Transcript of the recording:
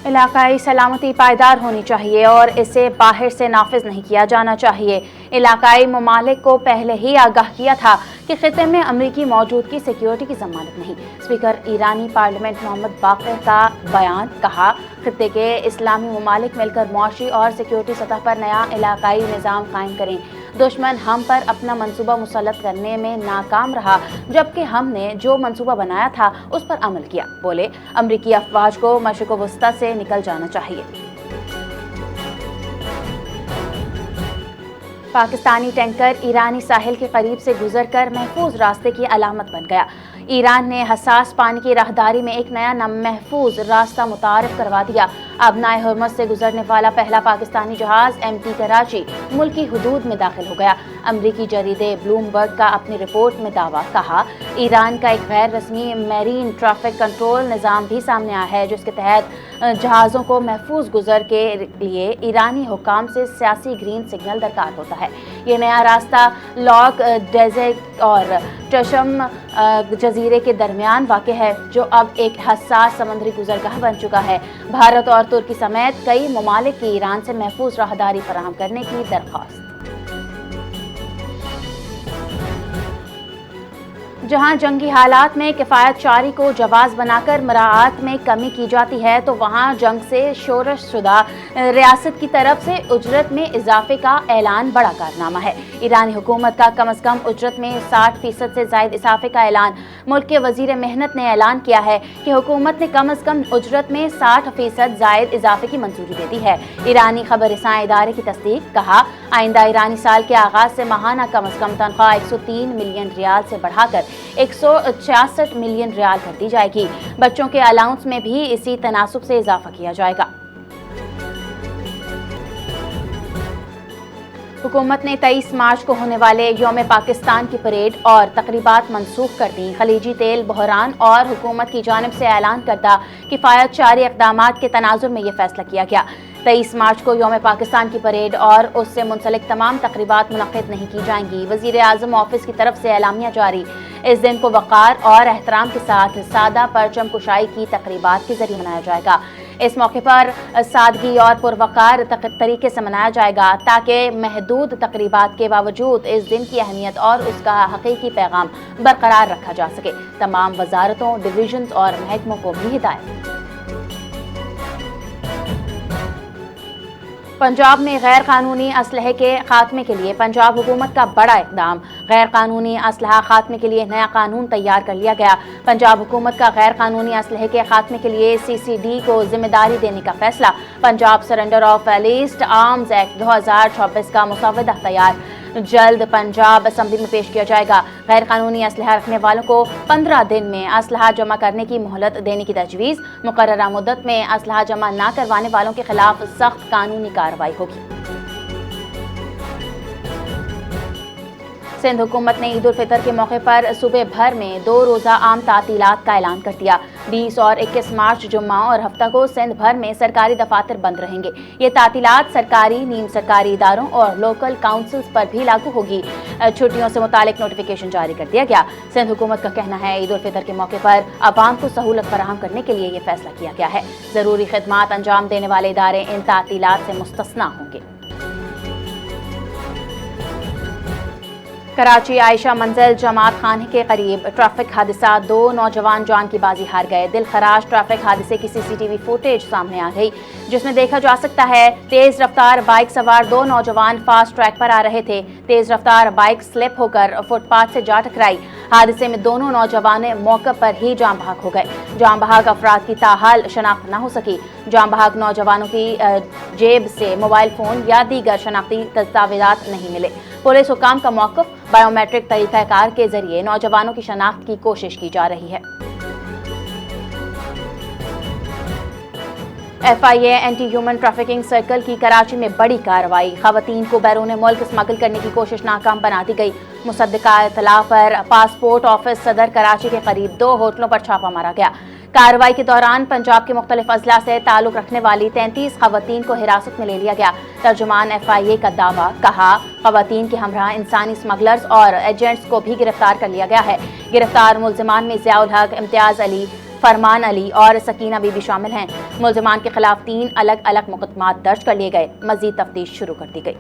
علاقائی سلامتی پائیدار ہونی چاہیے اور اسے باہر سے نافذ نہیں کیا جانا چاہیے۔ علاقائی ممالک کو پہلے ہی آگاہ کیا تھا کہ خطے میں امریکی موجودگی سیکیورٹی کی ضمانت نہیں۔ اسپیکر ایرانی پارلیمنٹ محمد باقر کا بیان، کہا خطے کے اسلامی ممالک مل کر معاشی اور سیکیورٹی سطح پر نیا علاقائی نظام قائم کریں۔ دشمن ہم پر اپنا منصوبہ مسلط کرنے میں ناکام رہا، جبکہ ہم نے جو منصوبہ بنایا تھا اس پر عمل کیا۔ بولے امریکی افواج کو مشرق وسطیٰ سے نکل جانا چاہیے۔ پاکستانی ٹینکر ایرانی ساحل کے قریب سے گزر کر محفوظ راستے کی علامت بن گیا۔ ایران نے حساس پانی کی راہداری میں ایک نیا محفوظ راستہ متعارف کروا دیا۔ اب نائے ہرمز سے گزرنے والا پہلا پاکستانی جہاز MT کراچی ملکی حدود میں داخل ہو گیا۔ امریکی جریدے بلومبرگ کا اپنی رپورٹ میں دعویٰ، کہا ایران کا ایک غیر رسمی میرین ٹریفک کنٹرول نظام بھی سامنے آیا ہے، جس کے تحت جہازوں کو محفوظ گزر کے لیے ایرانی حکام سے سیاسی گرین سگنل درکار ہوتا ہے۔ یہ نیا راستہ لاک ڈیزیک اور چشم جزیرے کے درمیان واقع ہے، جو اب ایک حساس سمندری گزرگاہ بن چکا ہے۔ بھارت اور ترکی سمیت کئی ممالک کی ایران سے محفوظ راہداری فراہم کرنے کی درخواست۔ جہاں جنگی حالات میں کفایت چاری کو جواز بنا کر مراعات میں کمی کی جاتی ہے، تو وہاں جنگ سے شورش شدہ ریاست کی طرف سے اجرت میں اضافے کا اعلان بڑا کارنامہ ہے۔ ایرانی حکومت کا کم از کم اجرت میں 60% سے زائد اضافے کا اعلان۔ ملک کے وزیر محنت نے اعلان کیا ہے کہ حکومت نے کم از کم اجرت میں 60% زائد اضافے کی منظوری دے دی ہے۔ ایرانی خبر رساں ادارے کی تصدیق، کہا آئندہ ایرانی سال کے آغاز سے ماہانہ کم از کم تنخواہ 103 ملین ریال سے بڑھا کر 166 ملین ریال کر دی جائے گی۔ بچوں کے الاؤنس میں بھی اسی تناسب سے اضافہ کیا جائے گا۔ حکومت نے 23 مارچ کو ہونے والے یوم پاکستان کی پریڈ اور تقریبات منسوخ کر دیں۔ خلیجی تیل بحران اور حکومت کی جانب سے اعلان کردہ کفایت چاری اقدامات کے تناظر میں یہ فیصلہ کیا گیا۔ 23 مارچ کو یوم پاکستان کی پریڈ اور اس سے منسلک تمام تقریبات منعقد نہیں کی جائیں گی۔ وزیر اعظم آفس کی طرف سے اعلامیہ جاری۔ اس دن کو وقار اور احترام کے ساتھ سادہ پرچم کشائی کی تقریبات کے ذریعے منایا جائے گا۔ اس موقع پر سادگی اور پروقار طریقے سے منایا جائے گا، تاکہ محدود تقریبات کے باوجود اس دن کی اہمیت اور اس کا حقیقی پیغام برقرار رکھا جا سکے۔ تمام وزارتوں، ڈویژنز اور محکموں کو بھی ہدایت۔ پنجاب میں غیر قانونی اسلحے کے خاتمے کے لیے پنجاب حکومت کا بڑا اقدام۔ غیر قانونی اسلحہ خاتمے کے لیے نیا قانون تیار کر لیا گیا۔ پنجاب حکومت کا غیر قانونی اسلحے کے خاتمے کے لیے CCD کو ذمہ داری دینے کا فیصلہ۔ Punjab surrender of least arms act 2024 کا مسودہ تیار، جلد پنجاب اسمبلی میں پیش کیا جائے گا۔ غیر قانونی اسلحہ رکھنے والوں کو 15 دن میں اسلحہ جمع کرنے کی مہلت دینے کی تجویز۔ مقررہ مدت میں اسلحہ جمع نہ کروانے والوں کے خلاف سخت قانونی کارروائی ہوگی۔ سندھ حکومت نے عید الفطر کے موقع پر صوبے بھر میں 2 روزہ عام تعطیلات کا اعلان کر دیا۔ 20 اور 21 مارچ جمعہ اور ہفتہ کو سندھ بھر میں سرکاری دفاتر بند رہیں گے۔ یہ تعطیلات سرکاری، نیم سرکاری اداروں اور لوکل کاؤنسلز پر بھی لاگو ہوگی۔ چھٹیوں سے متعلق نوٹیفیکیشن جاری کر دیا گیا۔ سندھ حکومت کا کہنا ہے عید الفطر کے موقع پر عوام کو سہولت فراہم کرنے کے لیے یہ فیصلہ کیا گیا ہے۔ ضروری خدمات انجام دینے والے ادارے ان تعطیلات سے مستثنیٰ ہوں گے۔ کراچی عائشہ منزل جماعت خانے کے قریب ٹریفک حادثہ، 2 نوجوان جان کی بازی ہار گئے۔ دل خراش ٹریفک حادثے کی CCTV فوٹیج سامنے آ گئی، جس میں دیکھا جا سکتا ہے تیز رفتار بائک سوار 2 نوجوان فاسٹ ٹریک پر آ رہے تھے۔ تیز رفتار بائک سلپ ہو کر فٹ پاتھ سے جا ٹکرائی۔ حادثے میں دونوں نوجوان موقع پر ہی جاں بحق ہو گئے۔ جاں بحق افراد کی تاحال شناخت نہ ہو سکی۔ جاں بحق نوجوانوں کی جیب سے موبائل فون یا دیگر شناختی دستاویزات نہیں ملے۔ پولیس حکام کا موقف، بائیو میٹرک طریقہ کار کے ذریعے نوجوانوں کی شناخت کی کوشش کی جا رہی ہے۔ FIA anti human trafficking circle کی کراچی میں بڑی کارروائی۔ خواتین کو بیرون ملک اسمگل کرنے کی کوشش ناکام بنا دی گئی۔ مصدقہ اطلاع پر پاسپورٹ آفس صدر کراچی کے قریب 2 ہوٹلوں پر چھاپہ مارا گیا۔ کارروائی کے دوران پنجاب کے مختلف اضلاع سے تعلق رکھنے والی 33 خواتین کو حراست میں لے لیا گیا۔ ترجمان FIA کا دعویٰ، کہا خواتین کے ہمراہ انسانی اسمگلرز اور ایجنٹس کو بھی گرفتار کر لیا گیا ہے۔ گرفتار ملزمان میں ضیاء الحق، امتیاز علی، فرمان علی اور سکینہ بی بی شامل ہیں۔ ملزمان کے خلاف 3 الگ الگ مقدمات درج کر لیے گئے، مزید تفتیش شروع کر دی گئی۔